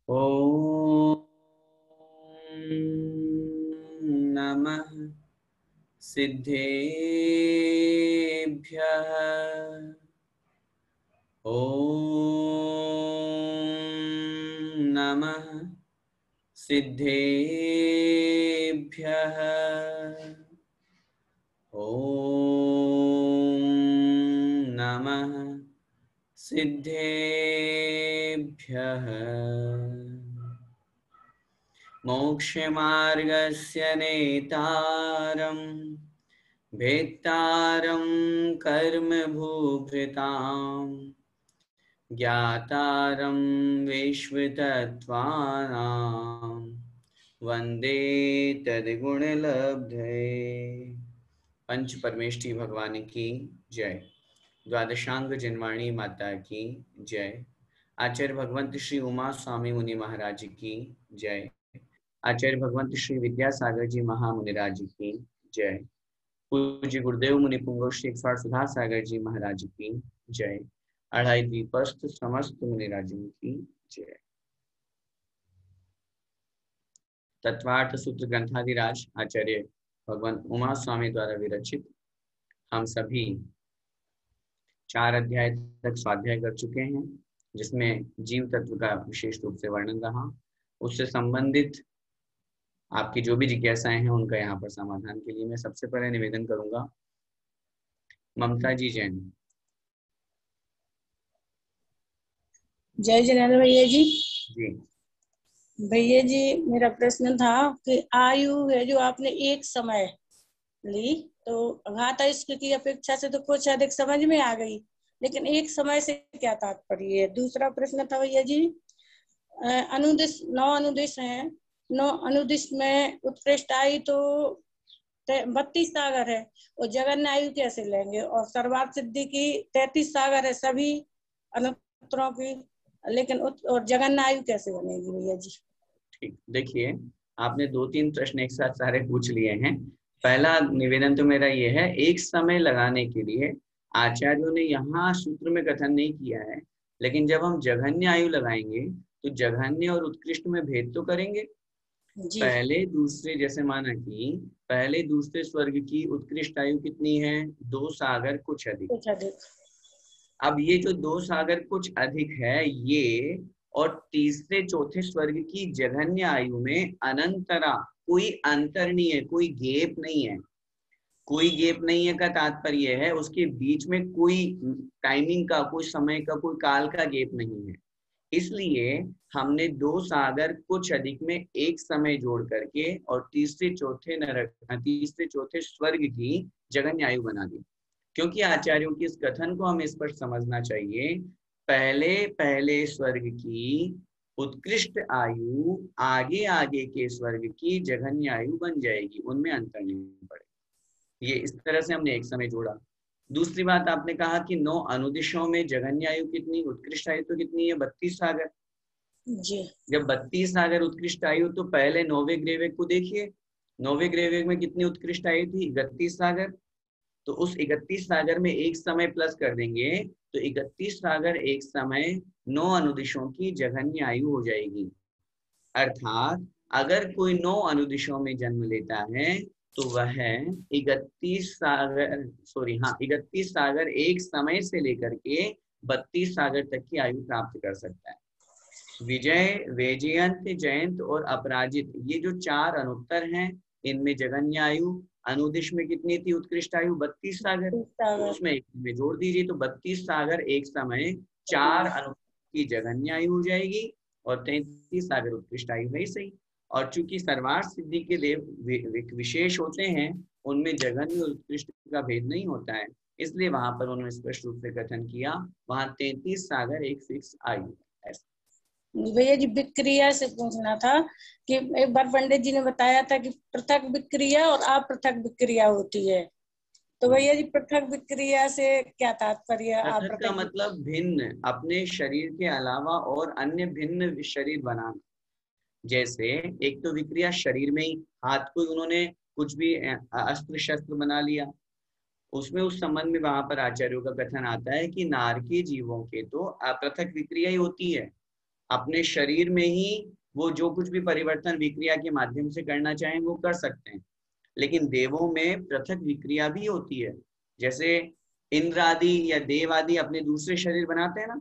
ॐ नमः सिद्धेभ्यः। ॐ नमः सिद्धेभ्यः। ॐ नमः सिद्धेभ्यः। मोक्षमार्गस्य नेतारं भेत्तारं कर्मभूभृतां ज्ञातारं विश्वतत्त्वानां वन्दे तद्गुणलब्धये। पंच परमेष्ठी भगवान की जय। द्वादशांग जनवाणी माता की जय। आचार्य भगवंत श्री उमा स्वामी मुनि महाराज की जय। आचार्य भगवंत श्री विद्यासागर जी महामुनिराज की जय। पूज्य गुरुदेव मुनि पुंगव श्री सुधा सागर जी महाराज की जय। अढ़ाई द्वीपस्थ समस्त मुनिराजों की जय। तत्वार्थ सूत्र ग्रंथाधिराज आचार्य भगवान उमा स्वामी द्वारा विरचित हम सभी 4 अध्याय तक स्वाध्याय कर चुके हैं, जिसमें जीव तत्व का विशेष रूप से वर्णन रहा। उससे संबंधित आपकी जो भी जिज्ञासाएं हैं उनका यहाँ पर समाधान के लिए मैं सबसे पहले निवेदन करूंगा ममता जी जैन। जय जनार्दन भैया जी। जी भैया जी, मेरा प्रश्न था कि आयु है जो आपने एक समय ली, तो घात इश्क की अपेक्षा से तो कुछ अधिक समझ में आ गई, लेकिन एक समय से क्या तात्पर्य है? दूसरा प्रश्न था भैया जी, अनुदिश 9 अनुदिश हैं, 9 अनुदिश में उत्कृष्ट आयु तो 32 सागर है, और जगन्य आयु कैसे लेंगे? और सर्वार्थ सिद्धि की 33 सागर है सभी अनुत्तरों की, लेकिन और जगन्य आयु कैसे बनेगी भैया जी? ठीक, देखिए आपने 2-3 प्रश्न एक साथ सारे पूछ लिए हैं। पहला निवेदन तो मेरा ये है, एक समय लगाने के लिए आचार्यों ने यहाँ सूत्र में कथन नहीं किया है, लेकिन जब हम जघन्य आयु लगाएंगे तो जघन्य और उत्कृष्ट में भेद तो करेंगे। जी पहले दूसरे, जैसे माना कि पहले दूसरे स्वर्ग की उत्कृष्ट आयु कितनी है? 2 सागर कुछ अधिक। कुछ अधिक। अब ये जो 2 सागर कुछ अधिक है ये, और तीसरे चौथे स्वर्ग की जघन्य आयु में अनंतरा कोई अंतर नहीं है, कोई गेप नहीं है। कोई गेप नहीं है का तात्पर्य है उसके बीच में कोई टाइमिंग का, कोई समय का, कोई काल का गेप नहीं है। इसलिए हमने 2 सागर कुछ अधिक में एक समय जोड़ करके और तीसरे चौथे स्वर्ग की जगन्य आयु बना दी। क्योंकि आचार्यों की इस कथन को हमें स्पष्ट समझना चाहिए, पहले पहले स्वर्ग की उत्कृष्ट आयु आगे आगे के स्वर्ग की जघन्य आयु बन जाएगी, उनमें अंतर नहीं पड़ेगा। ये इस तरह से हमने एक समय जोड़ा। दूसरी बात, आपने कहा कि 9 अनुदिशों में जघन्य आयु कितनी, उत्कृष्ट आयु तो कितनी है? 32 सागर। जी जब 32 सागर उत्कृष्ट आयु, तो पहले 9वें ग्रेवेग को देखिए, 9वें ग्रेवेग में कितनी उत्कृष्ट आयु थी? 31 सागर। तो उस 31 सागर में एक समय प्लस कर देंगे तो 31 सागर एक समय 9 अनुदिशों की जघन्य आयु हो जाएगी। अर्थात अगर कोई 9 अनुदिशों में जन्म लेता है तो वह 31 सागर एक समय से लेकर के 32 सागर तक की आयु प्राप्त कर सकता है। विजय, वैजयंत, जयंत और अपराजित, ये जो 4 अनुत्तर हैं, इनमें जघन्य आयु अनुदिश में कितनी थी उत्कृष्ट आयु? 32 सागर। तो उसमें एक में जोड़ दीजिए तो 32 सागर एक समय 4 अनुत्तर की जघन्य आयु हो जाएगी और 33 सागर उत्कृष्ट आयु है सही। और चूंकि सर्वार्थ सिद्धि के देव विशेष होते हैं, उनमें जघन्य और उत्कृष्ट का भेद नहीं होता है, इसलिए वहां पर उन्होंने स्पष्ट रूप से कथन किया, वहां 33 सागर एक फिक्स आयु है। भैया जी, विक्रिया से पूछना था कि एक बार पंडित जी ने बताया था कि पृथक विक्रिया और अपृथक विक्रिया होती है, तो भैया जी पृथक विक्रिया से क्या तात्पर्य? पृथक का मतलब भिन्न, अपने शरीर के अलावा और अन्य भिन्न शरीर बनाना। जैसे एक तो विक्रिया शरीर में ही, हाथ को उन्होंने कुछ भी अस्त्र शस्त्र बना लिया, उसमें उस संबंध में वहां पर आचार्यों का कथन आता है कि नारकीय जीवों के तो अपृथक विक्रिया ही होती है। अपने शरीर में ही वो जो कुछ भी परिवर्तन विक्रिया के माध्यम से करना चाहें वो कर सकते हैं। लेकिन देवों में पृथक विक्रिया भी होती है। जैसे इंद्र आदि या देव आदि अपने दूसरे शरीर बनाते हैं ना,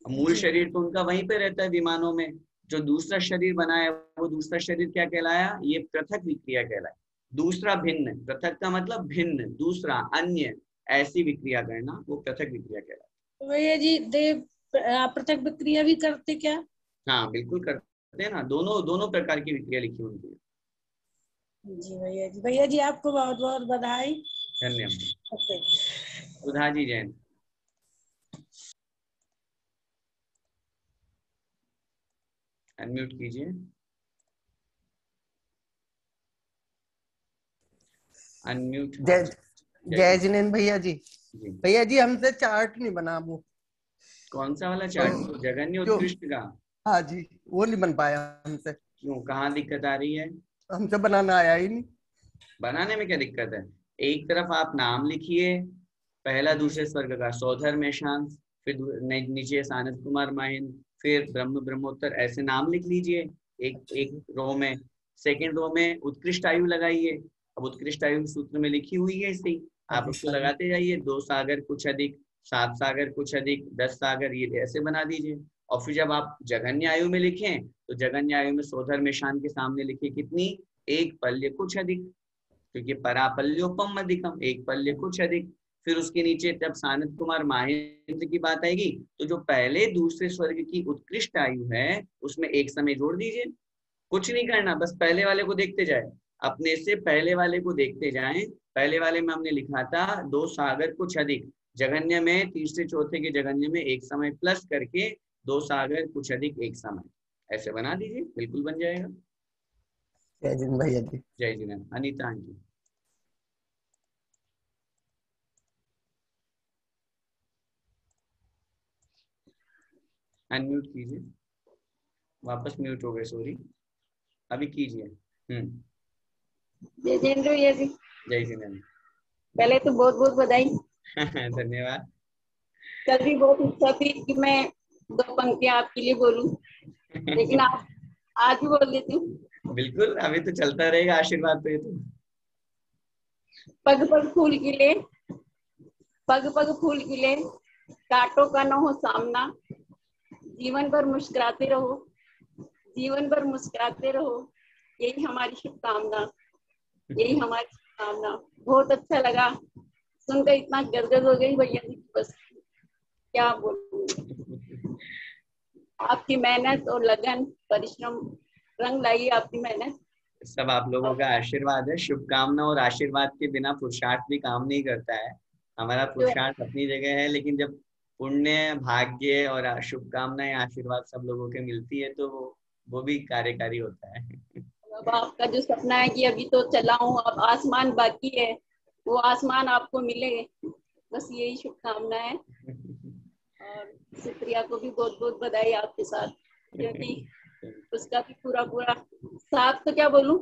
मूल जी शरीर तो उनका वहीं पे रहता है विमानों में। जो दूसरा शरीर बनाया वो दूसरा शरीर क्या कहलाया? ये पृथक विक्रिया कहलाया। दूसरा भिन्न, पृथक का मतलब भिन्न, दूसरा, अन्य, ऐसी विक्रिया करना वो पृथक विक्रिया कहलाया। तो भैया जी देव पृथक विक्रिया भी करते क्या? हाँ बिल्कुल करते हैं ना, दोनों दोनों प्रकार की विक्रिया लिखी होती है। जी भैया जी, भैया जी आपको बहुत बहुत बधाई। धन्यवाद। ओके। सुधा जी जैन। अनम्यूट कीजिए। अनम्यूट। हाँ। जय जय जय जी। जिनेन्द्र भैया जी। जी भैया जी हमसे चार्ट नहीं बना वो, कौन सा वाला चार्ट? तो जगन्य जो, उत्कृष्ट का? हाँ जी वो नहीं बन पाया हमसे। क्यों, कहाँ दिक्कत आ रही है? हमसे बनाना आया ही नहीं। बनाने में क्या दिक्कत है? एक तरफ आप नाम लिखिए, पहला दूसरे स्वर्ग का सौधर में शांत, फिर नीचे सानंद कुमार माहिन, फिर ब्रह्म ब्रह्मोत्तर, ऐसे नाम लिख लीजिए एक एक रो में। सेकंड रो में उत्कृष्ट आयु लगाइए। अब उत्कृष्ट आयु सूत्र में लिखी हुई है इसी, हाँ आप जी उसको हाँ जी। लगाते जाइए। 2 सागर कुछ अधिक, 7 सागर कुछ अधिक, 10 सागर, ये ऐसे बना दीजिए। और फिर जब आप जघन्य आयु में लिखें तो जघन्य आयु में सौधर में शान के सामने लिखिए कितनी? 1 पल्य कुछ अधिक, क्योंकि परापल्योपम अधिकम, 1 पल्य कुछ अधिक। फिर उसके नीचे जब सानंद कुमार माहेंद्र की बात आएगी तो जो पहले दूसरे स्वर्ग की उत्कृष्ट आयु है उसमें एक समय जोड़ दीजिए। कुछ नहीं करना, बस पहले वाले को देखते जाए, अपने से पहले वाले को देखते जाएं। पहले वाले में हमने लिखा था 2 सागर कुछ अधिक, जघन्य में तीसरे चौथे के जघन्य में एक समय प्लस करके 2 सागर कुछ अधिक एक समय, ऐसे बना दीजिए, बिल्कुल बन जाएगा। जय जिनेन्द्र भैया जी। जय जिनेन्द्र। अनीता आंटी। अनम्यूट कीजिए, वापस म्यूट हो गए, सॉरी, अभी कीजिए। जय जिनेन्द्र भैया जी, जय जिनेन्द्र। पहले तो बहुत बहुत बधाई। धन्यवाद। कल भी बहुत इच्छा थी कि मैं 2 पंक्तियां आपके लिए बोलूं, लेकिन आप आज भी बोल देती हूँ। बिल्कुल, अभी तो चलता रहेगा आशीर्वाद, तो ये तो। पग पग फूल खिले, पग पग फूल खिले, कांटों का न हो सामना, जीवन भर मुस्कुराते रहो, जीवन भर मुस्कुराते रहो, यही हमारी शुभकामना, यही हमारी शुभकामना। बहुत अच्छा लगा सुनकर, इतना गदगद हो गई भैया जी, बस क्या बोलूं। आपकी मेहनत और लगन, परिश्रम रंग लाई, आपकी मेहनत। सब आप लोगों का आशीर्वाद है, शुभकामना और आशीर्वाद के बिना पुरुषार्थ भी काम नहीं करता है। हमारा पुरुषार्थ अपनी जगह है, लेकिन जब पुण्य, भाग्य और शुभकामनाएं, आशीर्वाद सब लोगों के मिलती है तो वो भी कार्यकारी होता है। अब आपका जो सपना है कि अभी तो चला हूँ, अब आसमान बाकी है, वो आसमान आपको मिले, बस यही शुभकामना है। और सुप्रिया को भी बहुत बहुत बधाई आपके साथ, क्योंकि उसका भी पूरा पूरा साथ, तो क्या बोलूं,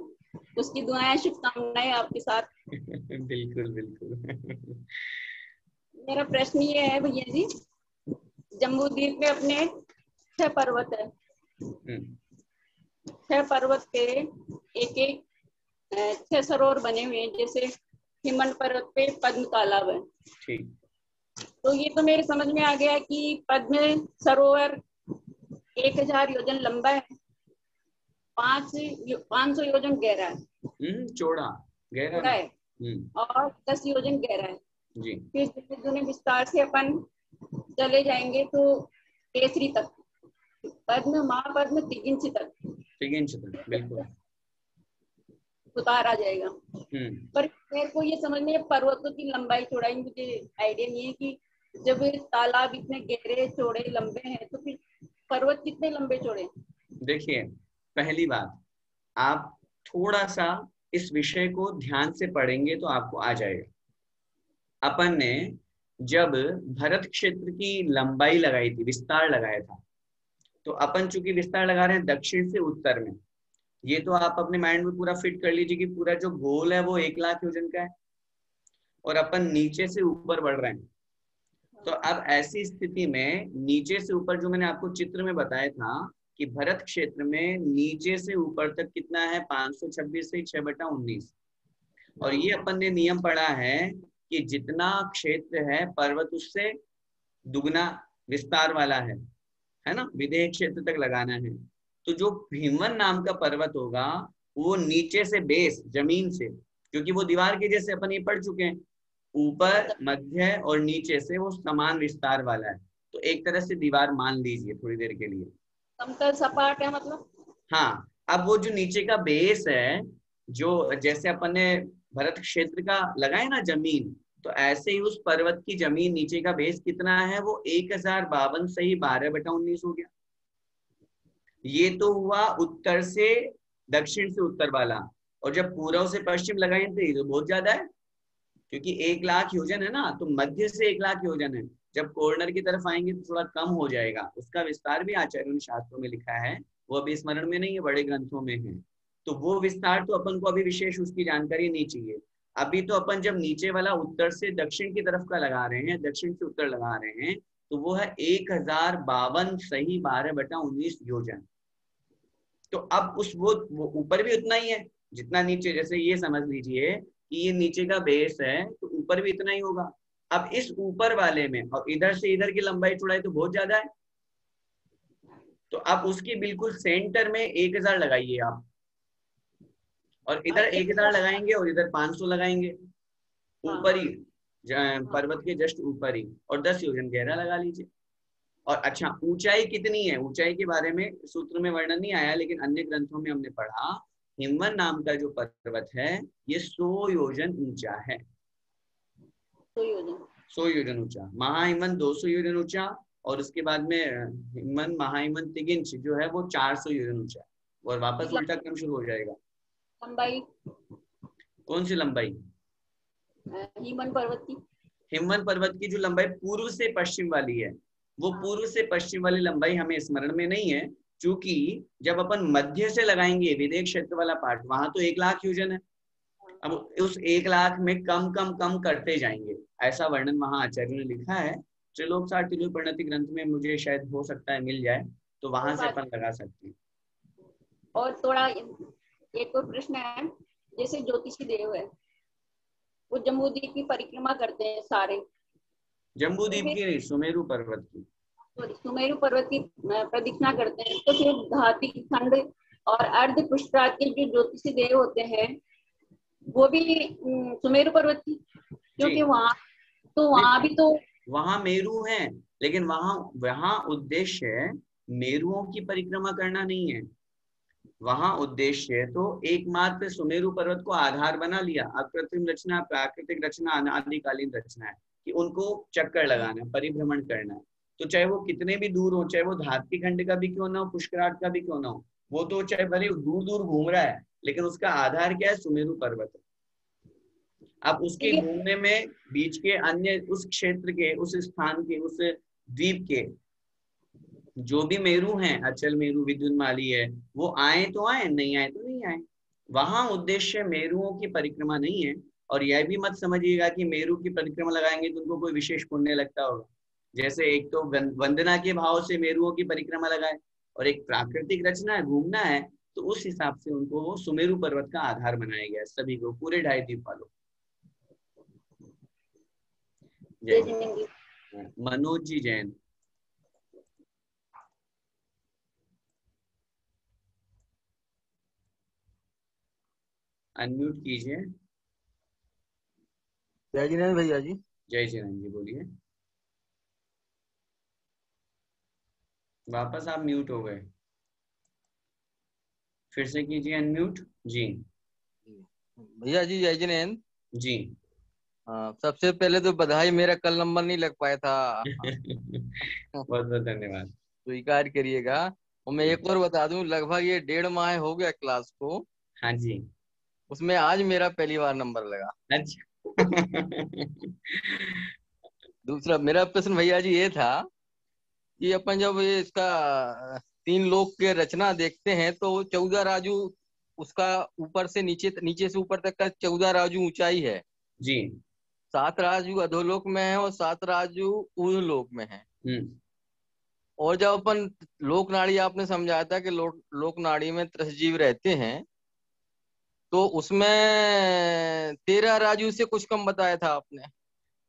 उसकी दुआएं शुभकामनाएं आपके साथ। बिल्कुल बिल्कुल। मेरा प्रश्न ये है भैया जी, जम्बू द्वीप में अपने 6 पर्वत है, 6 पर्वत पे एक एक 6 सरोवर बने हुए हैं। जैसे हिमन पर्वत पे पद्म तालाब है, ठीक। तो ये तो मेरे समझ में आ गया कि पद्म सरोवर 1000 योजन लंबा है, 500 योजन गहरा है, चौड़ा, गहरा चौड़ा है, और 10 योजन गहरा है जी। फिर जितने विस्तार से अपन चले जाएंगे तो केसरी तक, पद्म, महापद्म, 3 इंच तक, 3 इंच तक, बिल्कुल उतार आ जाएगा। पर मेरे को ये समझ में, पर्वतों की लंबाई चौड़ाई मुझे आइडिया नहीं है कि जब तालाब इतने गहरे चौड़े लंबे हैं तो फिर पर्वत कितने लंबे चौड़े। देखिए, पहली बात, आप थोड़ा सा इस विषय को ध्यान से पढ़ेंगे तो आपको आ जाएगा। अपन ने जब भरत क्षेत्र की लंबाई लगाई थी, विस्तार लगाया था, तो अपन चूंकि विस्तार लगा रहे हैं दक्षिण से उत्तर में, ये तो आप अपने माइंड में पूरा फिट कर लीजिए कि पूरा जो गोल है वो 1 लाख योजन का है, और अपन नीचे से ऊपर बढ़ रहे हैं। तो अब ऐसी स्थिति में नीचे से ऊपर, जो मैंने आपको चित्र में बताया था कि भरत क्षेत्र में नीचे से ऊपर तक कितना है, 526 से 6/19। और ये अपन ने नियम पढ़ा है कि जितना क्षेत्र है पर्वत उससे दुगना विस्तार वाला है ना, विदेह क्षेत्र तक लगाना है। तो जो भीमन नाम का पर्वत होगा वो नीचे से बेस, जमीन से, क्योंकि वो दीवार के जैसे अपन ये पढ़ चुके हैं, ऊपर मध्य और नीचे से वो समान विस्तार वाला है। तो एक तरह से दीवार मान लीजिए थोड़ी देर के लिए, समतल सपाट है मतलब। हाँ। अब वो जो नीचे का बेस है, जो जैसे अपन ने भरत क्षेत्र का लगाए ना जमीन, तो ऐसे ही उस पर्वत की जमीन नीचे का बेस कितना है, वो 1052 से ही 12/19 हो गया। ये तो हुआ उत्तर से दक्षिण से उत्तर वाला, और जब पूर्व से पश्चिम लगाएंगे तो ये तो बहुत ज्यादा है, क्योंकि 1,00,000 योजन है ना, तो मध्य से 1,00,000 योजन है। जब कॉर्नर की तरफ आएंगे तो थोड़ा कम हो जाएगा। उसका विस्तार भी आचार्यों ने शास्त्रों में लिखा है, वो अभी स्मरण में नहीं है, बड़े ग्रंथों में है। तो वो विस्तार तो अपन को अभी विशेष उसकी जानकारी नहीं चाहिए। अभी तो अपन जब नीचे वाला उत्तर से दक्षिण की तरफ का लगा रहे हैं, दक्षिण से उत्तर लगा रहे हैं, तो वो है 1052 सही 12/19 योजन। तो अब उस वो ऊपर भी उतना ही है जितना नीचे, जैसे ये समझ लीजिए कि ये नीचे का बेस है तो ऊपर भी इतना ही होगा। अब इस ऊपर वाले में और इधर से इधर की लंबाई चौड़ाई तो बहुत ज्यादा है, तो अब उसकी बिल्कुल सेंटर में 1000 लगाइए आप, और इधर 1000 लगाएंगे और इधर 500 लगाएंगे, ऊपर ही पर्वत के जस्ट ऊपर ही, और 10 योजन गहरा लगा लीजिए। और अच्छा, ऊंचाई कितनी है, ऊंचाई के बारे में सूत्र में वर्णन नहीं आया, लेकिन अन्य ग्रंथों में हमने पढ़ा, हिमवन नाम का जो पर्वत है ये 100 योजन ऊंचा है। 100 योजन ऊंचा। महाहिमन 200 योजन ऊंचा, और उसके बाद में हिमन महाहिमन तिगिंच जो है वो 400 योजन ऊंचा, और वापस उल्टा क्रम शुरू हो जाएगा। लंबाई कौन सी लंबाई? हिमन पर्वत की। हिमवन पर्वत की जो लंबाई पूर्व से पश्चिम वाली है, वो पूर्व से पश्चिम वाली लंबाई हमें स्मरण में नहीं है, क्योंकि जब अपन मध्य से लगाएंगे विदेह क्षेत्र वाला पार्ट, वहां तो 1,00,000 योजन है। अब उस 1,00,000 में कम कम कम करते जाएंगे, ऐसा वर्णन वहां आचार्य ने लिखा है। त्रिलोकसार त्रिलोकपरिणति ग्रंथ में मुझे शायद हो सकता है मिल जाए, तो वहां से अपन लगा सकते हैं। और थोड़ा एक और प्रश्न है, जैसे ज्योतिषी देव है वो जम्बूद्वीप की परिक्रमा करते हैं सारे, जम्बूद्वीप की नहीं, सुमेरु पर्वत की, सुमेरु पर्वत की प्रदक्षिणा करते हैं, तो फिर धाती खंड और अर्ध पुष्पराज के जो ज्योतिषी देव होते हैं वो भी सुमेरु पर्वत की, क्योंकि वहां भी तो वहां मेरु है, लेकिन वहां उद्देश्य मेरुओं की परिक्रमा करना नहीं है। वहां उद्देश्य तो एकमात्र सुमेरु पर्वत को आधार बना लिया। अकृत्रिम रचना, प्राकृतिक रचना, अनादिकालीन रचना है कि उनको चक्कर लगाना, परिभ्रमण करना है। तो चाहे वो कितने भी दूर हो, चाहे वो धात्री खंड का भी क्यों ना हो, पुष्कराट का भी क्यों ना हो, वो तो चाहे भले दूर दूर घूम रहा है, लेकिन उसका आधार क्या है, सुमेरु पर्वत है। अब उसके घूमने में बीच के अन्य उस क्षेत्र के, उस स्थान के, उस द्वीप के जो भी मेरु हैं, अचल मेरु, विद्युन्माली है, वो आए तो आए, नहीं आए तो नहीं आए। वहां उद्देश्य मेरुओं की परिक्रमा नहीं है। और यह भी मत समझिएगा कि मेरु की परिक्रमा लगाएंगे तो उनको कोई विशेष पुण्य लगता होगा। जैसे एक तो वंदना के भाव से मेरुओं की परिक्रमा लगाए, और एक प्राकृतिक रचना है, घूमना है, तो उस हिसाब से उनको वो सुमेरु पर्वत का आधार बनाया गया है सभी को, पूरे 2.5 द्वीप वालों। मनोज जी जैन। अनम्यूट कीजिए। जय जिनेन्द्र भैया जी। जय जिनेन्द्र जी, बोलिए। वापस आप म्यूट हो गए, फिर से कीजिए अनम्यूट जी। भैया जी जय जिनेन्द्र जी। सबसे पहले तो बधाई, मेरा कल नंबर नहीं लग पाया था। बहुत बहुत धन्यवाद। स्वीकार करिएगा। और मैं एक और बता दूं, लगभग ये 1.5 माह हो गया क्लास को। हाँ जी। उसमें आज मेरा पहली बार नंबर लगा। अच्छा। दूसरा मेरा प्रश्न भैया जी ये था कि अपन जब ये इसका 3 लोक के रचना देखते हैं तो 14 राजू उसका ऊपर से नीचे, नीचे से ऊपर तक का 14 राजू ऊंचाई है जी। 7 राजू अधोलोक में है और 7 राजू ऊर्ध्वलोक में है। और जब अपन लोक नाड़ी आपने समझाया था कि लोक नाड़ी में 13 जीव रहते हैं, तो उसमें 13 राजू से कुछ कम बताया था आपने।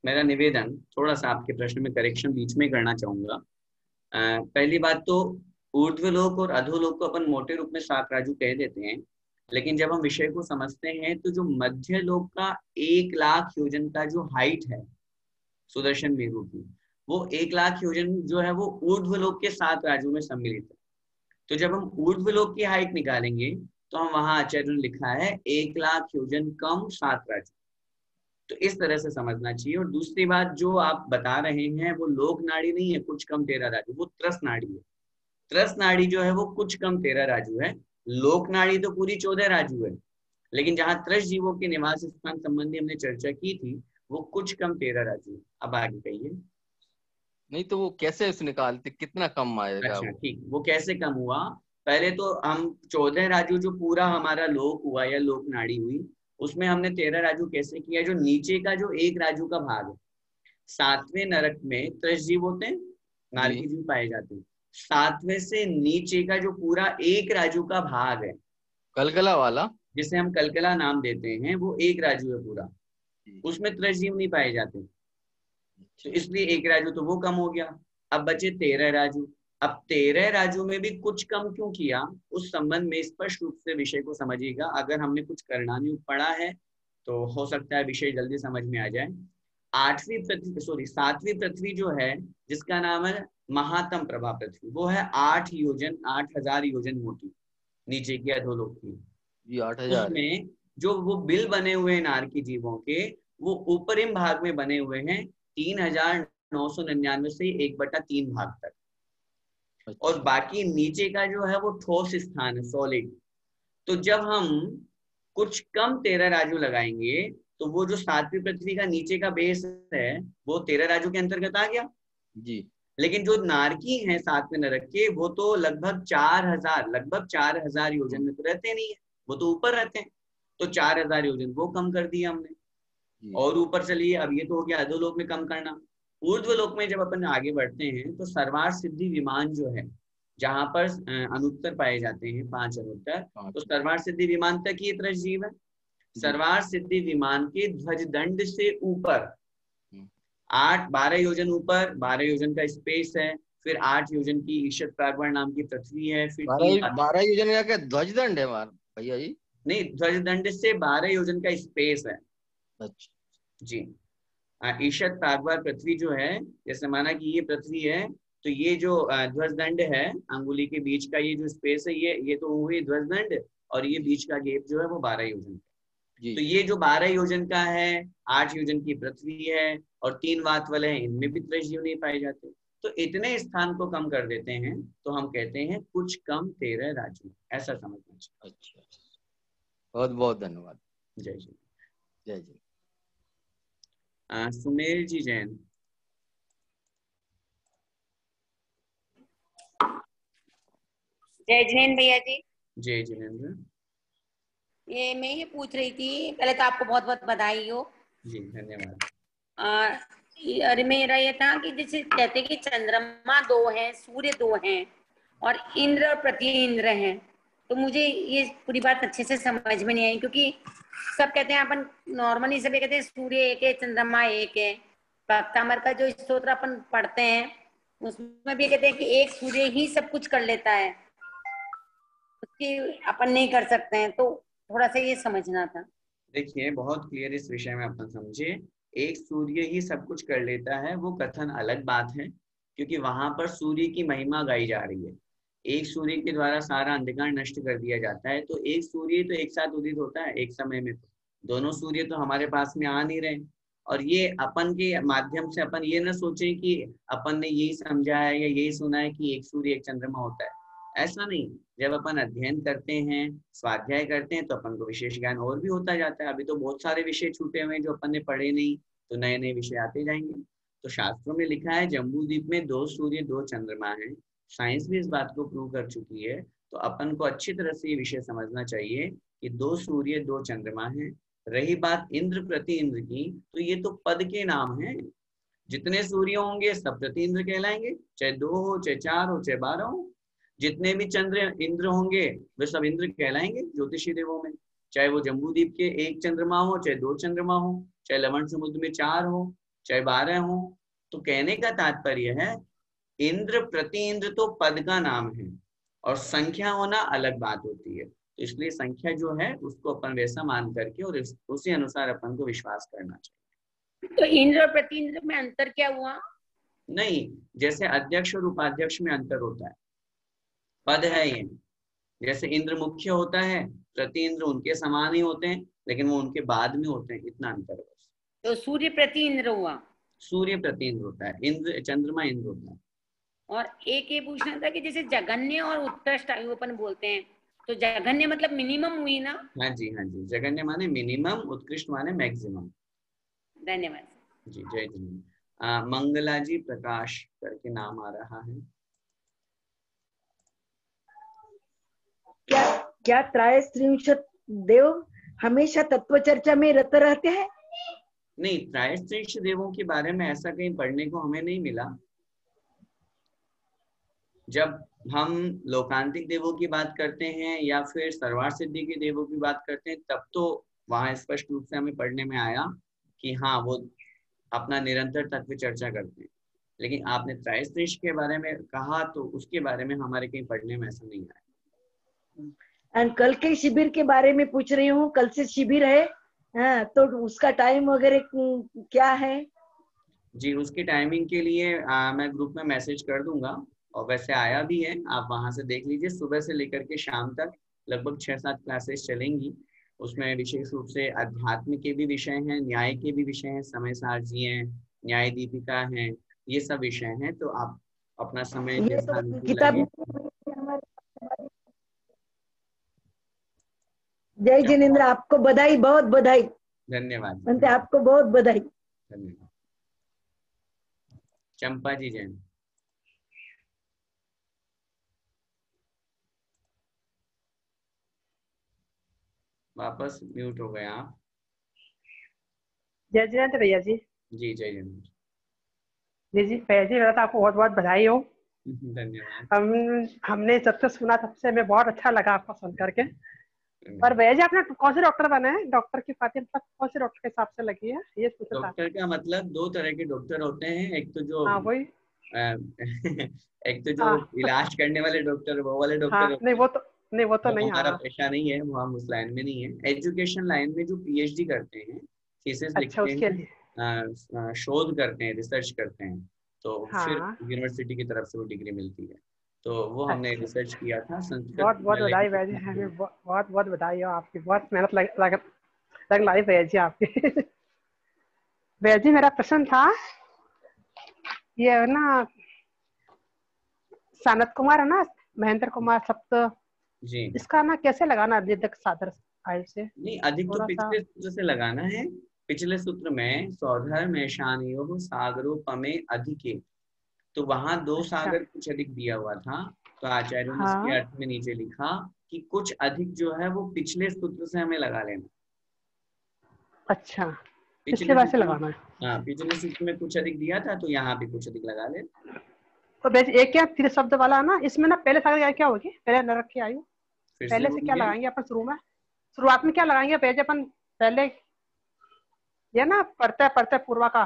मेरा निवेदन, थोड़ा सा आपके प्रश्न में करेक्शन बीच में करना चाहूंगा। पहली बात तो ऊर्ध्वलोक और अधोलोक को अपन मोटे रूप में 7 राजू कह देते हैं, लेकिन जब हम विषय को समझते हैं तो जो मध्य लोक का 1 लाख योजन का जो हाइट है सुदर्शन मेरु की, वो 1 लाख योजन जो है वो ऊर्ध्वलोक के 7 राजू में सम्मिलित है। तो जब हम ऊर्ध्वलोक की हाइट निकालेंगे तो हम वहां आचार्य ने लिखा है 1 लाख योजन कम 7 राजू। तो इस तरह से समझना चाहिए। और दूसरी बात जो आप बता रहे हैं वो लोक नाड़ी नहीं है कुछ कम 13 राजू, वो त्रस नाड़ी है। त्रस नाड़ी जो है वो कुछ कम 13 राजू है। लोक नाड़ी तो पूरी 14 राजू है, लेकिन जहां त्रस जीवों के निवास स्थान संबंधी हमने चर्चा की थी वो कुछ कम 13 राजू है। अब आगे कहिए। नहीं तो वो कैसे उसे निकालते, कितना कम आएगा? अच्छा ठीक, वो कैसे कम हुआ? पहले तो हम 14 राजू जो पूरा हमारा लोक हुआ या लोक नाड़ी हुई, उसमें हमने 13 राजू कैसे किया? जो नीचे का जो 1 राजू का भाग है, 7वें नरक में 13 जीव होते हैं, नारकी जीव पाए जाते हैं। 7वें से नीचे का जो पूरा 1 राजू का भाग है, कलकला वाला, जिसे हम कलकला नाम देते हैं, वो 1 राजू है पूरा, उसमें 13 जीव नहीं पाए जाते, तो इसलिए 1 राजू तो वो कम हो गया। अब बचे 13 राजू। अब 13 राजू में भी कुछ कम क्यों किया, उस संबंध में स्पष्ट रूप से विषय को समझिएगा। अगर हमने कुछ करणानुयुग पढ़ा है तो हो सकता है विषय जल्दी समझ में आ जाए। 7वीं पृथ्वी जो है, जिसका नाम है महातम प्रभा पृथ्वी, वो है 8,000 योजन मोटी, नीचे की अधोलोक की। जी 8,000। उसमें जो वो बिल बने हुए हैं नारकी जीवों के, वो ऊपरिम भाग में बने हुए हैं 3,999 से 1/3 भाग तक। अच्छा। और बाकी नीचे का जो है वो ठोस स्थान है, सॉलिड। तो जब हम कुछ कम 13 राजू लगाएंगे तो वो जो 7वीं पृथ्वी का नीचे का बेस है वो 13 राजू के अंतर्गत आ गया जी। लेकिन जो नारकी है 7वें नरक के, वो तो लगभग 4,000 योजन में तो रहते नहीं है, वो तो ऊपर रहते हैं। तो 4,000 योजन वो कम कर दिया हमने। और ऊपर चलिए, अब ये तो हो गया अधोलोक में कम करना। ऊर्ध्वलोक में जब अपन आगे बढ़ते हैं तो सर्वार्थ सिद्धि विमान जो है, जहां पर अनुत्तर पाए जाते हैं 5 अनुत्तर, तो सर्वार्थ सिद्धि विमान तक ये 13 जीव है। सर्वार्थ सिद्धि विमान के ध्वज दंड से ऊपर 12 योजन ऊपर 12 योजन का स्पेस है, फिर 8 योजन की ईशत प्रागवर नाम की पृथ्वी है, फिर 12 योजन का क्या ध्वज दंड है भैया जी? नहीं, ध्वज दंड से 12 योजन का स्पेस है। अच्छा जी। ईशत प्रागवर पृथ्वी जो है, जैसे माना कि ये पृथ्वी है, तो ये जो ध्वज दंड है अंगुली के बीच का ये जो स्पेस है, ये तो हुई ध्वज दंड, और ये बीच का गेप जो है वो 12 योजन है। तो ये जो 12 योजन का है, 8 योजन की पृथ्वी है और 3 वातवल है, इनमें भी 13 जीव नहीं पाए जाते। तो इतने स्थान को कम कर देते हैं तो हम कहते हैं कुछ कम 13 राजू, ऐसा समझना चाहिए। अच्छा, बहुत बहुत धन्यवाद। जय जी। जय जी। सुमेर जी जैन। जय जिनेन्द्र भैया जी। जय जिनेन्द्र। ये मैं ये पूछ रही थी, पहले तो आपको बहुत बहुत बधाई हो जी धन्यवाद। अरे मेरा ये था कि जैसे कहते हैं कि चंद्रमा 2 हैं, सूर्य 2 हैं और इंद्र और प्रति इंद्र हैं, तो मुझे ये पूरी बात अच्छे से समझ में नहीं आई, क्योंकि सब कहते हैं, अपन नॉर्मली सब कहते हैं सूर्य एक है चंद्रमा एक है। भक्तामर का जो स्तोत्र अपन पढ़ते हैं उसमें भी कहते हैं कि एक सूर्य ही सब कुछ कर लेता है, उसकी अपन नहीं कर सकते हैं, तो थोड़ा सा ये समझना था। देखिए बहुत क्लियर इस विषय में अपन समझे, एक सूर्य ही सब कुछ कर लेता है वो कथन अलग बात है, क्योंकि वहां पर सूर्य की महिमा गाई जा रही है। एक सूर्य के द्वारा सारा अंधकार नष्ट कर दिया जाता है, तो एक सूर्य तो एक साथ उदित होता है एक समय में, तो दोनों सूर्य तो हमारे पास में आ नहीं रहे। और ये अपन के माध्यम से अपन ये ना सोचें कि अपन ने यही समझा है या यही सुना है कि एक सूर्य एक चंद्रमा होता है, ऐसा नहीं। जब अपन अध्ययन करते हैं, स्वाध्याय करते हैं, तो अपन को विशेष ज्ञान और भी होता जाता है। अभी तो बहुत सारे विषय छूटे हुए हैं जो अपन ने पढ़े नहीं, तो नए नए विषय आते जाएंगे। तो शास्त्रों में लिखा है जम्बू द्वीप में 2 सूर्य 2 चंद्रमा है, साइंस भी इस बात को प्रूव कर चुकी है। तो अपन को अच्छी तरह से ये विषय समझना चाहिए कि 2 सूर्य 2 चंद्रमा है। रही बात इंद्र प्रति इंद्र की, तो ये तो पद के नाम हैं। जितने सूर्य होंगे सब प्रति इंद्र कहलाएंगे, चाहे 2 हो, चाहे 4 हो, चाहे 12 हो। जितने भी चंद्र इंद्र होंगे वे सब इंद्र कहलाएंगे ज्योतिषी देवों में, चाहे वो जम्बूद्वीप के 1 चंद्रमा हो, चाहे 2 चंद्रमा हो, चाहे लवण समुद्र में 4 हो, चाहे 12 हो। तो कहने का तात्पर्य है इंद्र प्रति इंद्र तो पद का नाम है, और संख्या होना अलग बात होती है। तो इसलिए संख्या जो है उसको अपन वैसा मान करके और उसी अनुसार अपन को विश्वास करना चाहिए। तो इंद्र और प्रति इंद्र में अंतर क्या हुआ? नहीं, जैसे अध्यक्ष और उपाध्यक्ष में अंतर होता है, पद है ये। जैसे इंद्र मुख्य होता है, प्रति इंद्र उनके समान ही होते हैं, लेकिन वो उनके बाद में होते हैं, इतना अंतर है। तो सूर्य प्रति इंद्र हुआ, सूर्य प्रति इंद्र होता है, इंद्र चंद्रमा इंद्र होता है। और एक ये पूछना था कि जैसे जघन्य और उत्कृष्ट आयु अपन बोलते हैं, तो जघन्य मतलब मिनिमम हुई ना? हाँ जी, हाँ जी, जघन्य माने मिनिमम, उत्कृष्ट माने मैक्सिमम। धन्यवाद जी, जय जिनेन्द्र। मंगला जी प्रकाश करके नाम आ रहा है। क्या त्रयस्त्रिंशत् देव हमेशा तत्व चर्चा में रत रहते हैं? नहीं, त्रयस्त्रिंश देवों के बारे में ऐसा कहीं पढ़ने को हमें नहीं मिला। जब हम लोकांतिक देवों की बात करते हैं या फिर सर्वार्थ सिद्धि के देवों की बात करते हैं, तब तो वहां स्पष्ट रूप से हमें पढ़ने में आया कि हाँ वो अपना निरंतर तत्व चर्चा करते हैं। लेकिन आपने त्रयस्त्रिंश के बारे में कहा तो उसके बारे में हमारे कहीं पढ़ने में ऐसा नहीं आया। एंड कल के शिविर के बारे में पूछ रही हूँ, कल से शिविर है, हाँ, तो उसका टाइम वगैरह क्या है? जी, उसकी टाइमिंग के लिए मैं ग्रुप में मैसेज कर दूंगा, और वैसे आया भी है, आप वहां से देख लीजिए। सुबह से लेकर के शाम तक लगभग 6-7 क्लासेस चलेंगी। उसमें विशेष रूप से अध्यात्म के भी विषय हैं, न्याय के भी विषय हैं, समय सारजी हैं, न्याय दीपिका है, ये सब विषय हैं। तो आप अपना समय जय जिनेन्द्र, आपको बधाई, बहुत बधाई। धन्यवाद। आपको बहुत बधाई। धन्यवाद। चंपा जी जैन। वापस म्यूट हो गए आप। जय जिनेन्द्र भैया जी। जी, जय जिनेन्द्र जी भैया जी, मेरा तो आपको बहुत बहुत बधाई हो। धन्यवाद। हमने जब से सुना तब से हमें बहुत अच्छा लगा आपको सुन करके। पर भैया जी, आपने कौन से डॉक्टर बने हैं? डॉक्टर की खातिर कौन से डॉक्टर के हिसाब से लगी है, ये पूछा था। डॉक्टर का मतलब 2 तरह के डॉक्टर होते हैं, एक तो जो वही एक तो जो इलाज करने वाले डॉक्टर, वो वाले डॉक्टर। नहीं वो तो नहीं, हमारा पेशा नहीं है, वो हम उस लाइन में नहीं है। एजुकेशन लाइन में जो PhD करते हैं, थीसिस लिखते हैं, शोध करते हैं, रिसर्च करते हैं, तो फिर यूनिवर्सिटी की तरफ से वो डिग्री मिलती है। तो वो हमने रिसर्च किया था संस्कृत। बहुत बहुत बधाई भैया जी, हमें बहुत बहुत बधाई हो आपकी, बहुत मेहनत लग भैया जी आपकी। भैया जी, मेरा प्रश्न था ये ना, सनत कुमार है ना, महेंद्र कुमार सप्त जी, इसका ना कैसे लगाना अधिक सादर आयु से? नहीं, अधिक तो पिछले सूत्र से लगाना है। पिछले सूत्र में सौधर में शानियो सागरो पमे अधिके, तो वहां 2 सागर कुछ अधिक दिया हुआ था। तो आचार्यों ने इसके अर्थ में नीचे लिखा कि कुछ अधिक जो है वो पिछले सूत्र से हमें लगा लेना। अच्छा, पिछले बार से लगाना है। हाँ, पिछले सूत्र में कुछ अधिक दिया था, तो यहाँ भी कुछ अधिक लगा ले। तो एक क्या फिर शब्द वाला ना, इसमें ना पहले सागर क्या होगी? पहले नरक की आयु पहले से क्या लगाएंगे अपन? शुरुआत में क्या लगाएंगे भैया अपन? पहले ये ना पढ़ते पूर्वा का,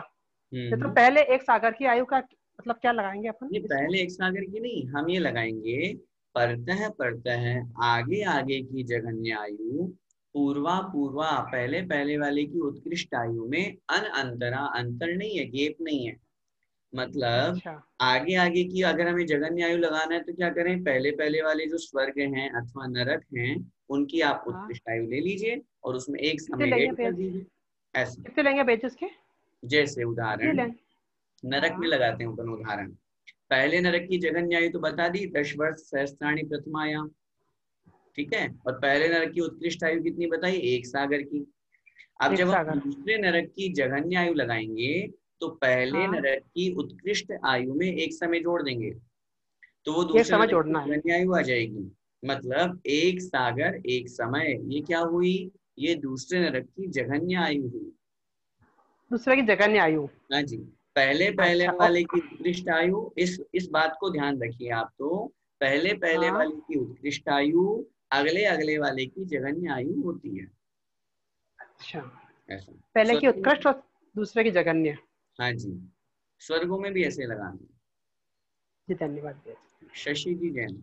तो पहले 1 सागर की आयु का मतलब क्या लगाएंगे अपन? ये पहले 1 सागर की नहीं, हम ये लगाएंगे पढ़ते आगे आगे की जघन्य आयु, पूर्वा पहले वाले की उत्कृष्ट आयु में अंतरा, अंतर नहीं है, गेप नहीं है। मतलब आगे की अगर हमें जघन्य आयु लगाना है तो क्या करें? पहले वाले जो स्वर्ग हैं अथवा नरक हैं, उनकी आप उत्कृष्ट आयु ले लीजिए और उसमें 1 समय ऐड कर दीजिए। ऐसे कितने लेंगे बेचस के? जैसे उदाहरण नरक में लगाते हैं अपन उदाहरण। पहले नरक की जघन्य आयु तो बता दी, 10 वर्ष सहस्त्राणी प्रथमायाम, ठीक है। और पहले नरक की उत्कृष्ट आयु कितनी बताई? 1 सागर की। अब जब हम दूसरे नरक की जघन्य आयु लगाएंगे तो पहले नरक की उत्कृष्ट आयु में 1 समय जोड़ देंगे, तो वो दूसरे नरक की जघन्य आयु आ जाएगी। मतलब 1 सागर 1 समय, ये क्या हुई? ये दूसरे नरक की जघन्य आयु हुई। दूसरे की जघन्य आयु। हाँ जी, पहले पहले अच्छा, वाले की उत्कृष्ट आयु, इस बात को ध्यान रखिए आप। तो पहले पहले हाँ। वाले की उत्कृष्ट आयु, अगले अगले वाले की जघन्य आयु होती है। अच्छा, ऐसा पहले की स्वर्गों में, उत्कृष्ट और दूसरे की जघन्य। हाँ जी, स्वर्गों में भी ऐसे लगाना। जी धन्यवाद शशि जी जैन।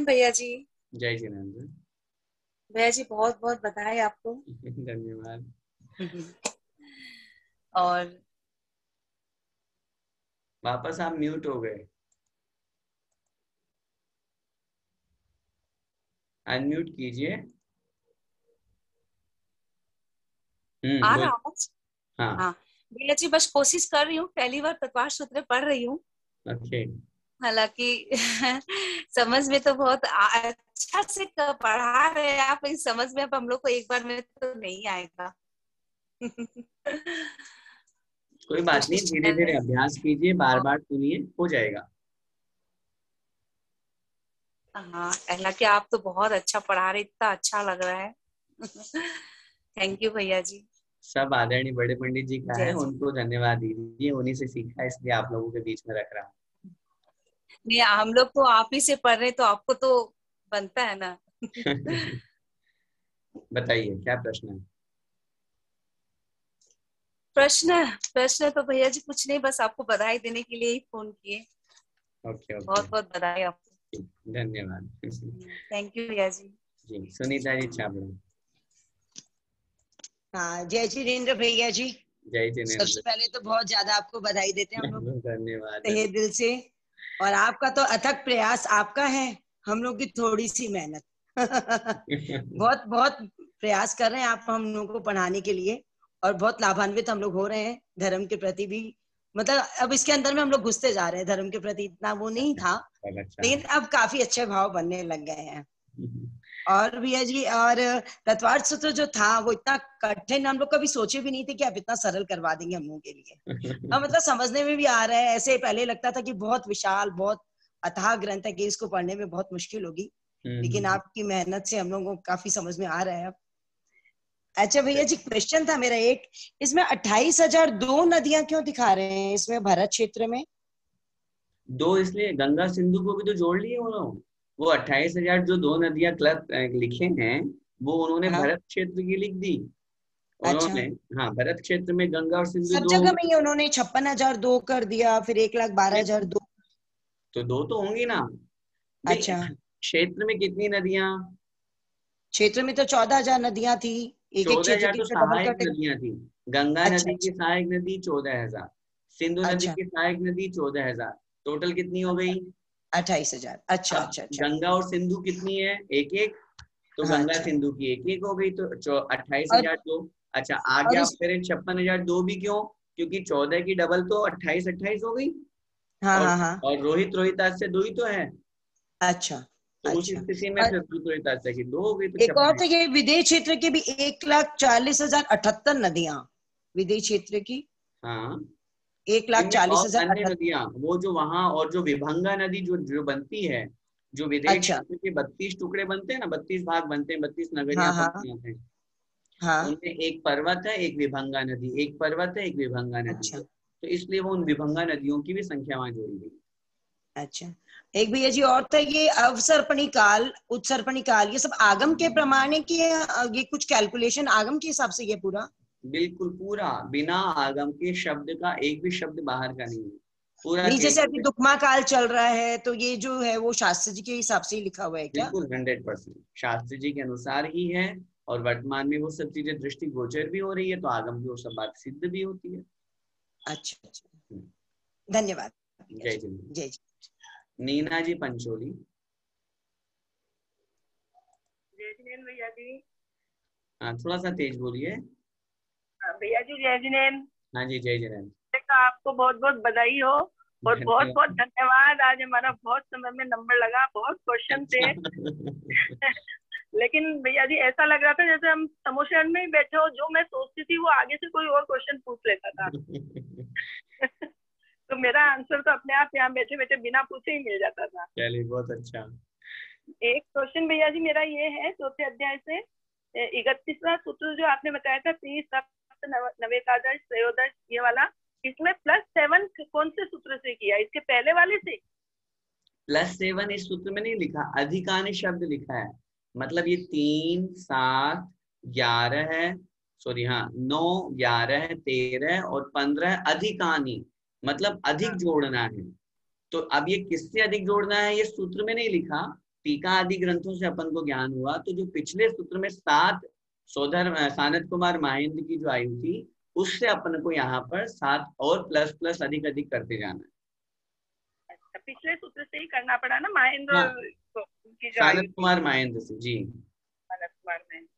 भैया जी। जय जिनेन्द्र। भैया जी बहुत बहुत बधाई आपको। धन्यवाद। और वापस आप म्यूट हो गए, अनम्यूट कीजिए। आ बोल। रहा आवाज? हाँ हाँ भैया जी, बस कोशिश कर रही हूँ, पहली बार तत्वार सूत्र पढ़ रही हूँ। ओके। हालांकि समझ में तो बहुत अच्छा से पढ़ा रहे हैं आप, इस समझ में अब हम लोग को एक बार में तो नहीं आएगा। कोई बात नहीं, कोशिश धीरे कर धीरे रहे हैं। अभ्यास कीजिए, बार बार सुनिए, हो जाएगा। हाँ, हालांकि आप तो बहुत अच्छा पढ़ा रहे, इतना अच्छा लग रहा है। थैंक यू भैया जी। सब आदरणीय बड़े पंडित जी का है, जय जी। उनको धन्यवाद दीजिए, उन्हीं से सीखा, इसलिए आप लोगों के बीच में रख रहा हूँ। नहीं, हम लोग तो आप ही से पढ़ रहे, तो आपको तो बनता है ना। बताइए क्या प्रश्न है? प्रश्न तो भैया जी कुछ नहीं, बस आपको बधाई देने के लिए ही फोन किए। ओके ओके, बहुत बहुत बधाई आपको। धन्यवाद। थैंक यू भैया जी। जी सुनीता जी छाबड़ा। हाँ, जय जिनेन्द्र भैया जी। जय जिनेन्द्र। सबसे पहले तो बहुत ज्यादा आपको बधाई देते हैं हम लोग धन्यवाद। तहे दिल से। और आपका तो अथक प्रयास आपका है, हम लोग की थोड़ी सी मेहनत। बहुत बहुत प्रयास कर रहे हैं आप हम लोगों को पढ़ाने के लिए, और बहुत लाभान्वित हम लोग हो रहे हैं धर्म के प्रति भी। मतलब अब इसके अंदर में हम लोग घुसते जा रहे हैं, धर्म के प्रति इतना वो नहीं था, लेकिन अब काफी अच्छे भाव बनने लग गए हैं। और भैया जी, और तत्वार्थ सूत्र जो था वो इतना कठिन हम लोग कभी सोचे भी नहीं थे कि आप इतना सरल करवा देंगे हम लोगों के लिए। हाँ, मतलब समझने में भी आ रहा है। ऐसे पहले लगता था कि बहुत विशाल, बहुत अथाह ग्रंथ है कि इसको पढ़ने में बहुत मुश्किल होगी, लेकिन आपकी मेहनत से हम लोगों को काफी समझ में आ रहा है अब। अच्छा भैया जी, क्वेश्चन था मेरा एक, इसमें 28,002 नदियां क्यों दिखा रहे हैं इसमें भरत क्षेत्र में? दो इसलिए, गंगा सिंधु को भी तो जोड़ लिए वो लोग। वो 28,000 जो दो नदियां क्लब लिखे हैं, वो उन्होंने हाँ। भरत क्षेत्र की लिख दी अच्छा। उन्होंने। हाँ, भरत क्षेत्र में गंगा और सिंधु सब दो। जगह में ये उन्होंने 56,002 कर दिया, फिर 1,12,002। तो दो तो होंगी ना। अच्छा, क्षेत्र में कितनी नदियां? क्षेत्र में तो 14,000 नदियां थी, एक एक क्षेत्र 14,000 की तो तो डबल सहायक कट। नदियां थी। गंगा अच्छा नदी की अच्छा सहायक नदी 14,000, सिंधु नदी अच्छा। की सहायक नदी 14,000, टोटल कितनी हो गई? 28,000। अच्छा अब अच्छा अच्छा गंगा और सिंधु कितनी है? एक एक, तो हाँ। गंगा अच्छा, सिंधु की एक एक हो गई, तो 28,000 और दो। अच्छा, आगे और आप करें 56,000 दो भी क्यों? क्योंकि 14 की डबल तो 28 28 हो गई। हाँ और हाँ हाँ। और रोहित रोहिताज से दो ही तो है, अच्छा तो उस अच्छा। स्थिति में और फिर रोहित रोहिताज से की दो हो गई, तो एक और 56। तो ये विदेश क्षेत्र के भी 1,40,078 नदियां, विदेश क्षेत्र की हाँ, इनमें और अन्य 1,40,078। नदियां, वो जो वहां, और जो विभंगा नदी जो जो बनती है, जो विदेश अच्छा। क्षेत्र के 32 टुकड़े बनते हैं ना, 32 भाग बनते हैं, 32 नगरियां हाँ हाँ पड़ती हैं, हाँ। उनमें एक पर्वत है, एक विभंगा नदी, एक पर्वत है, एक विभंगा नदी अच्छा है, तो इसलिए वो उन विभंगा नदियों की भी संख्या वहां जोड़ी गई। अच्छा। एक भैया जी और था, ये अवसर्पणी काल, उत्सर्पणी काल, ये सब आगम के प्रमाण है कि ये कुछ कैलकुलेशन आगम के हिसाब से ये पूरा? बिल्कुल पूरा, बिना आगम के शब्द का एक भी शब्द बाहर का नहीं है, पूरा नहीं, जैसे अभी कैलकुलेट। दुक्मा काल चल रहा है, तो ये जो है वो शास्त्र जी के हिसाब से ही लिखा हुआ है क्या? बिल्कुल 100% शास्त्री जी के अनुसार ही है, और वर्तमान में वो सब चीजें दृष्टि गोचर भी हो रही है, तो आगम की वो सब बात सिद्ध भी होती है। अच्छा अच्छा, धन्यवाद। जय जिनेन्द्र। जय जी। नीना जी पंचोली। जय जिनेन्द्र भैया जी। हाँ, थोड़ा सा तेज बोलिए। भैया जी जय जिनेन्द्र। हाँ जी, जय जिनेन्द्र। आपको बहुत बहुत बधाई हो, और बहुत बहुत धन्यवाद। आज हमारा बहुत समय में नंबर लगा, बहुत क्वेश्चन थे। लेकिन भैया जी ऐसा लग रहा था जैसे हम समोशन में ही बैठे हो, जो मैं सोचती थी वो आगे से कोई और क्वेश्चन पूछ लेता था। तो मेरा आंसर तो अपने आप यहाँ बैठे बैठे बिना पूछे ही मिल जाता था। चलिए, बहुत अच्छा। एक क्वेश्चन भैया जी मेरा ये है, चौथे अध्याय से 31वां सूत्र जो आपने बताया था, 30 नवेकादश त्रयोदश ये वाला, इसमें +7 कौन से सूत्र से किया? इसके पहले वाले से? +7 इस सूत्र में नहीं लिखा, अधिकानि शब्द लिखा है। मतलब ये 3, 7, 11 है, सॉरी हाँ 9, 11, 13 और 15 अधिकानि, मतलब अधिक जोड़ना है। तो अब ये किससे अधिक जोड़ना है ये सूत्र में नहीं लिखा, टीका आदि ग्रंथों से अपन को ज्ञान हुआ। तो जो पिछले सूत्र में 7 सानत कुमार महेंद्र की जो आयु थी, उससे अपन को यहाँ पर 7 और प्लस प्लस अधिक अधिक करते जाना है। अच्छा, पिछले सूत्र से ही करना पड़ा ना महेंद्र? हाँ, की जो सानत कुमार महेंद्र से जी। सानत कुमार महेंद्र।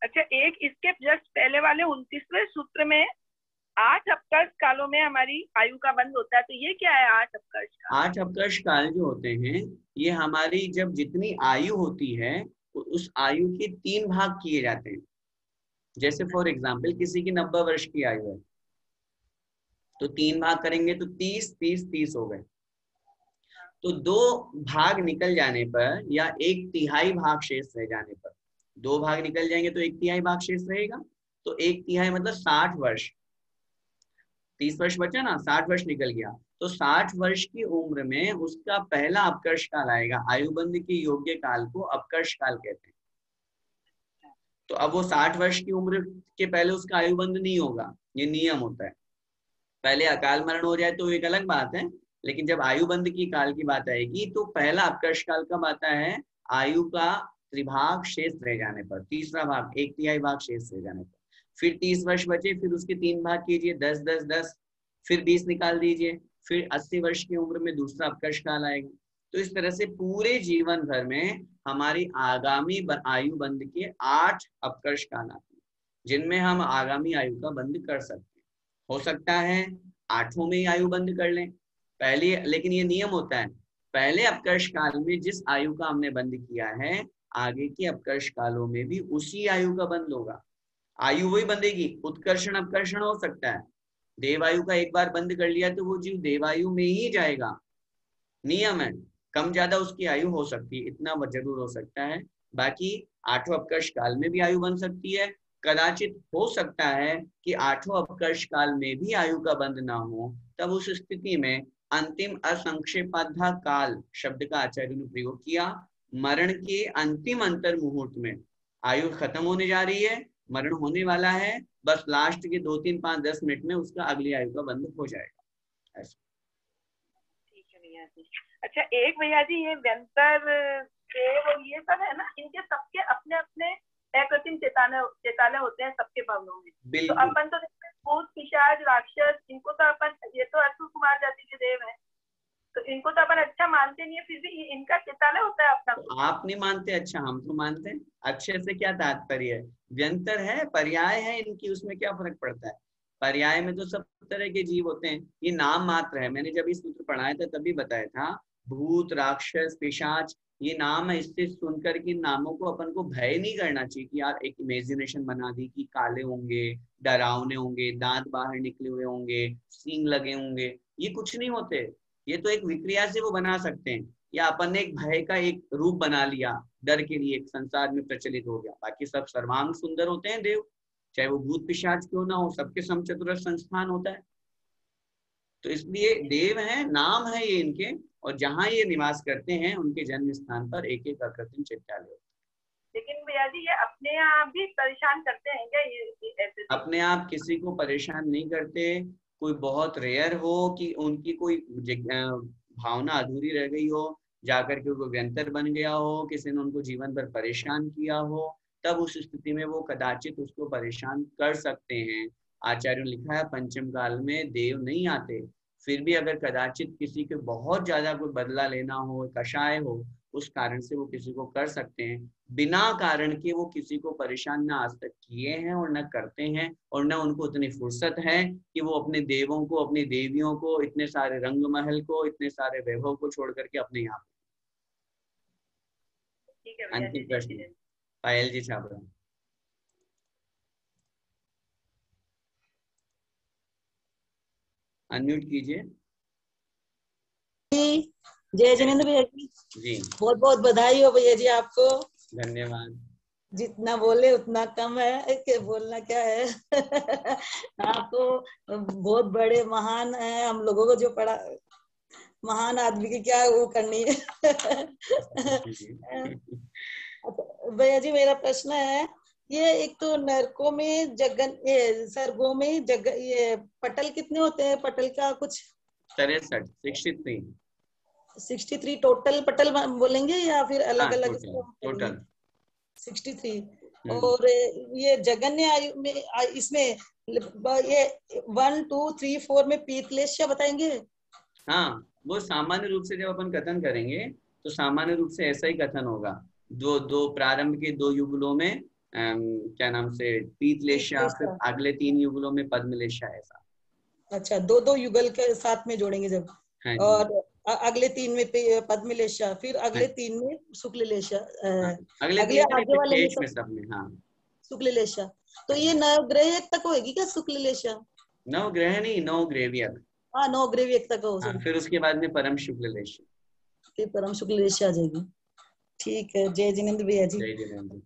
अच्छा, एक इसके जस्ट पहले वाले 29वें सूत्र में 8 अपकर्ष कालों में हमारी आयु का बंद होता है, तो ये क्या है 8 अपकर्ष काल? 8 अपकर्ष काल जो होते हैं, ये हमारी जब जितनी आयु होती है उस आयु के 3 भाग किए जाते हैं। जैसे फॉर एग्जाम्पल किसी की 90 वर्ष की आयु है, तो 3 भाग करेंगे तो 30, 30, 30 हो गए। तो 2 भाग निकल जाने पर या 1/3 भाग शेष रह जाने पर, 2 भाग निकल जाएंगे तो 1/3 भाग शेष रहेगा, तो 1/3 मतलब 60 वर्ष। 30 वर्ष बचा ना, 60 वर्ष निकल गया, तो 60 वर्ष की उम्र में उसका पहला अपकर्ष काल आएगा। आयुबंध के योग्य काल को अपकर्ष काल कहते हैं। तो अब वो 60 वर्ष की उम्र के पहले उसका आयुबंध नहीं होगा, ये नियम होता है। पहले अकाल मरण हो जाए तो एक अलग बात है, लेकिन जब आयुबंध की काल की बात आएगी तो पहला अपकर्ष काल कब आता है? आयु का त्रिभाग शेष रह जाने पर, तीसरा भाग 1/3 भाग शेष रह जाने पर। फिर 30 वर्ष बचे, फिर उसके 3 भाग कीजिए, 10, 10, 10, फिर 20 निकाल दीजिए, फिर 80 वर्ष की उम्र में दूसरा अपकर्ष काल आएगा। तो इस तरह से पूरे जीवन भर में हमारी आगामी आयु बंध के 8 अपकर्ष काल आते हैं, जिनमें हम आगामी आयु का बंध कर सकते हैं। हो सकता है 8 में ही आयु बंद कर लें पहले, लेकिन ये नियम होता है पहले अपकर्ष काल में जिस आयु का हमने बंद किया है, आगे के अपकर्ष कालों में भी उसी आयु का बंद होगा। आयु वही बंधेगी, उत्कर्षण अपकर्षण हो सकता है। देवायु का एक बार बंद कर लिया तो वो जीव देवायु में ही जाएगा, नियम है। कम ज्यादा उसकी आयु हो सकती है, इतना जरूर हो सकता है। बाकी 8वें अपकर्ष काल में भी आयु बन सकती है। कदाचित हो सकता है कि 8वें अपकर्ष काल में भी आयु का बंध ना हो, तब उस स्थिति में अंतिम असंक्षेपाधा काल शब्द का आचार्य ने प्रयोग किया। मरण के अंतिम अंतर मुहूर्त में आयु खत्म होने जा रही है, मरण होने वाला है, बस लास्ट के 2, 3, 5, 10 मिनट में उसका अगली आयु का बंध हो जाएगा। ऐसा। ठीक है भैया जी। अच्छा, एक भैया जी ये व्यंतर और ये सब है ना, इनके सबके अपने अपने अकृत्रिम चेतालय होते हैं सबके भवनों में। तो अपन तो भूत पिशाच राक्षस, इनको तो अपन, ये तो असुर कुमार जाति के देव हैं, तो इनको तो अपन अच्छा मानते नहीं है, फिर भी इनका चितालय होता है अपना। तो आप नहीं मानते, अच्छा हम तो मानते हैं। अच्छे से क्या तात्पर्य है? व्यंतर है, पर्याय है इनकी, उसमें क्या फर्क पड़ता है? पर्याय में तो सब तरह के जीव होते हैं, ये नाम मात्र है। मैंने जब इस सूत्र पढ़ाया था तभी बताया था, भूत राक्षस पिशाच ये नाम है। इससे सुनकर के नामों को अपन को भय नहीं करना चाहिए कि यार एक इमेजिनेशन बना दी कि काले होंगे, डरावने होंगे, दांत बाहर निकले हुए होंगे, सींग लगे होंगे, ये कुछ नहीं होते। ये तो एक विक्रिया से वो बना सकते हैं, या अपन ने एक भय का एक रूप बना लिया, डर के लिए एक संसार में प्रचलित हो गया। बाकी सब सर्वांग सुंदर होते हैं देव, चाहे वो भूत पिशाच क्यों ना हो, सबके समचतुर संस्थान होता है। तो इसलिए देव है, नाम है ये इनके, और जहाँ ये निवास करते हैं उनके जन्म स्थान पर एक एक अकृत्रिम चित्तालय होता है। लेकिन भैया जी ये अपने आप भी परेशान करते हैं क्या ये ऐसे? अपने आप किसी को परेशान नहीं करते। कोई बहुत रेयर हो कि उनकी कोई भावना अधूरी रह गई हो, जाकर के वो व्यंतर बन गया हो, किसी ने उनको जीवन भर परेशान किया हो, तब उस स्थिति में वो कदाचित उसको परेशान कर सकते हैं। आचार्य ने लिखा है पंचम काल में देव नहीं आते, फिर भी अगर कदाचित किसी के बहुत ज्यादा कोई बदला लेना हो, कषाय हो, उस कारण से वो किसी को कर सकते हैं। बिना कारण के वो किसी को परेशान ना आज तक किए हैं और न करते हैं, और न उनको इतनी फुर्सत है कि वो अपने देवों को, अपनी देवियों को, इतने सारे रंग महल को, इतने सारे वैभव को छोड़ करके अपने यहाँ। अंतिम प्रश्न पायल जी छाबड़ा। अनम्यूट कीजिए। जय जिनेंद्र भैया जी, बहुत बहुत बधाई हो भैया जी आपको। धन्यवाद। जितना बोले उतना कम है, कि बोलना क्या है। आप तो बहुत बड़े महान हैं, हम लोगों को जो पढ़ा, महान आदमी की क्या वो करनी है। भैया जी मेरा प्रश्न है, ये एक तो नरकों में सर्गों में ये पटल कितने होते हैं? पटल का कुछ 63 टोटल पटल बोलेंगे या फिर अलग अलग? टोटल 63। और ये जगन्य आयु में इसमें ये 1 2 3 4 में पीतलेश्य बताएंगे? हाँ, वो सामान्य रूप से जब अपन कथन करेंगे तो सामान्य रूप से ऐसा ही कथन होगा। दो प्रारंभ के 2 युगलों में क्या नाम से पीतलेश्या, फिर अगले 3 युगलों में पद्मलेश्या, ऐसा। अच्छा, 2 युगल के साथ में जोड़ेंगे जब। हाँ, और अगले 3 में पद्मलेश्या, फिर अगले 3 में शुक्ललेश्या, अगले आगे वाले में सब में हाँ शुक्ललेश्या। तो ये नवग्रह तक होगी क्या शुक्ललेश्या? नवग्रह नहीं, नवग्रेवियक। हाँ, नवग्रेवियक तक हो। फिर उसके बाद में परम शुक्ललेश्या, फिर परम शुक्ललेश्या आ जाएगी। ठीक है, जय जिनेंद्र भैया जी। जय जिनेंद्र।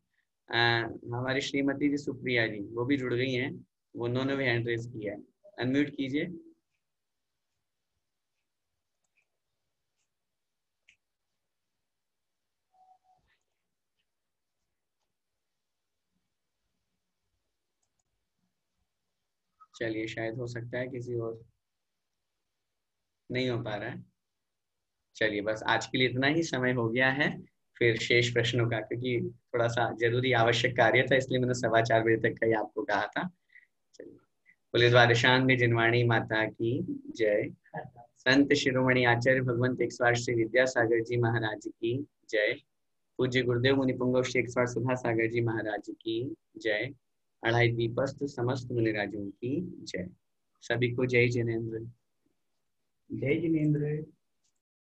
हमारी श्रीमती जी सुप्रिया जी वो भी जुड़ गई हैं, उन्होंने भी हैंड रेज किया है, अनम्यूट कीजिए। चलिए, शायद हो सकता है किसी और नहीं हो पा रहा है। चलिए, बस आज के लिए इतना ही, समय हो गया है। फिर शेष प्रश्नों का, क्योंकि थोड़ा सा जरूरी आवश्यक कार्य था, इसलिए मैंने 4:15 बजे तक का ही आपको कहा था। चलिए, बोले द्वादशांग जिनवाणी माता की जय। संत शिरोमणि आचार्य भगवंत 108 श्री विद्यासागर जी महाराज की जय। पूज्य गुरुदेव मुनि पुंगव श्री 108 सुधा सागर जी महाराज की जय। अढ़ाई दीपस्थ समस्त मुनिराजों की जय। सभी को जय जिनेंद्र। जय जिनेंद्र।